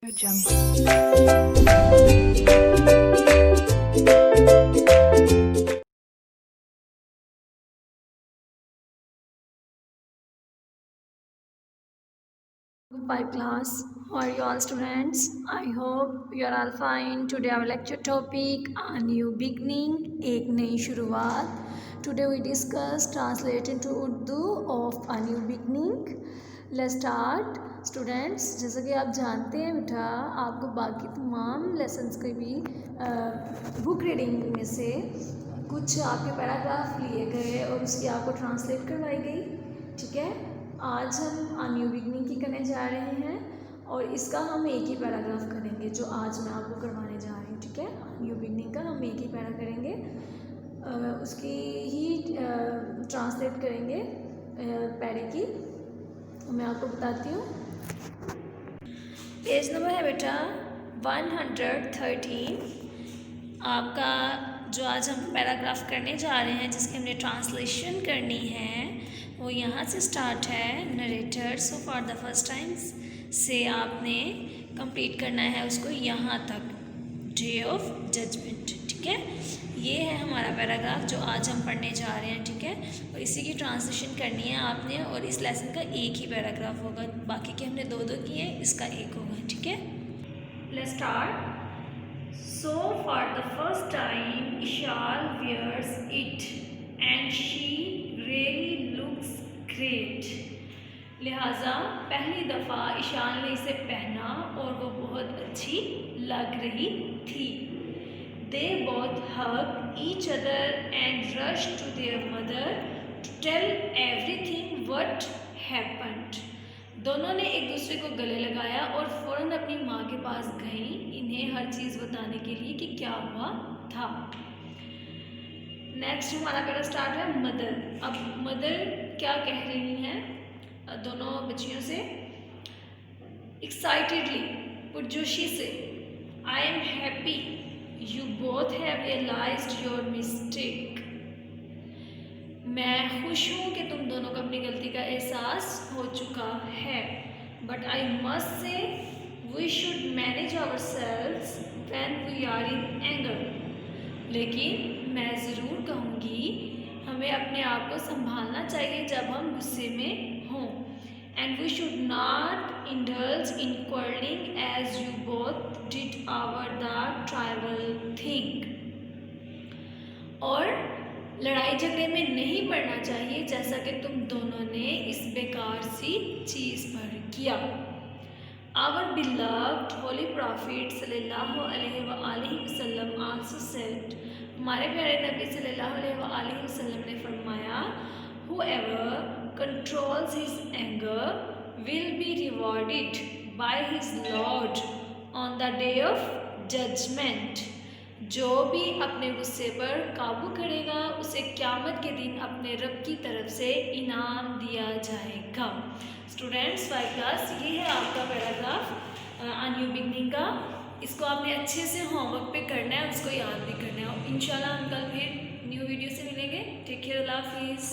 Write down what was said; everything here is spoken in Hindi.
Goodbye class. How are you all students? I hope you are all fine. Today our lecture topic a new beginning, एक नई शुरुआत. Today we discuss translate into Urdu of a new beginning. Let's start. Students, जैसा कि आप जानते हैं बेटा, आपको बाकी तमाम लेसन्स के भी बुक रीडिंग में से कुछ आपके पैराग्राफ लिए गए और उसकी आपको ट्रांसलेट करवाई गई. ठीक है, आज हम आ न्यू बिगनिंग की करने जा रहे हैं और इसका हम एक ही पैराग्राफ करेंगे जो आज मैं आपको करवाने जा रही हूँ. ठीक है, न्यू बिगनिंग का हम एक ही पैरा करेंगे, उसकी ही ट्रांसलेट करेंगे पैरे की. मैं आपको बताती हूँ. पेज नंबर है बेटा 113. आपका जो आज हम पैराग्राफ करने जा रहे हैं जिसकी हमने ट्रांसलेशन करनी है वो यहाँ से स्टार्ट है. Narrator so for the first times से आपने कंप्लीट करना है उसको यहाँ तक, डे ऑफ जजमेंट. ठीक है, ये है हमारा पैराग्राफ जो आज हम पढ़ने जा रहे हैं. ठीक है, और इसी की ट्रांसलेशन करनी है आपने और इस लेसन का एक ही पैराग्राफ होगा. बाकी के हमने दो किए, इसका एक होगा. ठीक है, let's start. So for the first time Ishal wears it and she really looks great. लिहाजा पहली दफ़ा ईशान ने इसे पहना और वो बहुत अच्छी लग रही थी. They both hugged each other and rushed to their mother to tell everything what happened. दोनों ने एक दूसरे को गले लगाया और फ़ौरन अपनी माँ के पास गईं इन्हें हर चीज़ बताने के लिए कि क्या हुआ था. नेक्स्ट हमारा पैरा स्टार्ट है मदर. अब मदर क्या कह रही हैं दोनों बच्चियों से. एक्साइटेडली पुरजोशी से, I am happy you both have realised your mistake. मैं खुश हूँ कि तुम दोनों को अपनी गलती का एहसास हो चुका है. But I must say we should manage ourselves when we are in anger. लेकिन मैं ज़रूर कहूँगी हमें अपने आप को संभालना चाहिए जब हम गुस्से में हों. And we should not indulge in quarrelling as you both did over the trivial thing. और लड़ाई झगड़े में नहीं पड़ना चाहिए जैसा कि तुम दोनों ने इस बेकार सी चीज़ पर किया. आवर बिलव्ड होली प्रॉफिट सल्लल्लाहु अलैहि वसल्लम आल्सो सेड. हमारे प्यारे नबी सल्लल्लाहु अलैहि वसल्लम ने फरमाया, whoever controls his anger will be rewarded by his Lord on the day of judgment. जो भी अपने गुस्से पर काबू करेगा उसे क़यामत के दिन अपने रब की तरफ से इनाम दिया जाएगा. स्टूडेंट्स, 5 क्लास, ये है आपका पैराग्राफ आ न्यू बिगनिंग का. इसको आपने अच्छे से होमवर्क पे करना है, उसको याद भी करना है. और इंशाल्लाह हम कल फिर न्यू वीडियो से मिलेंगे. टेक केयर, अल्लाह हाफिज़.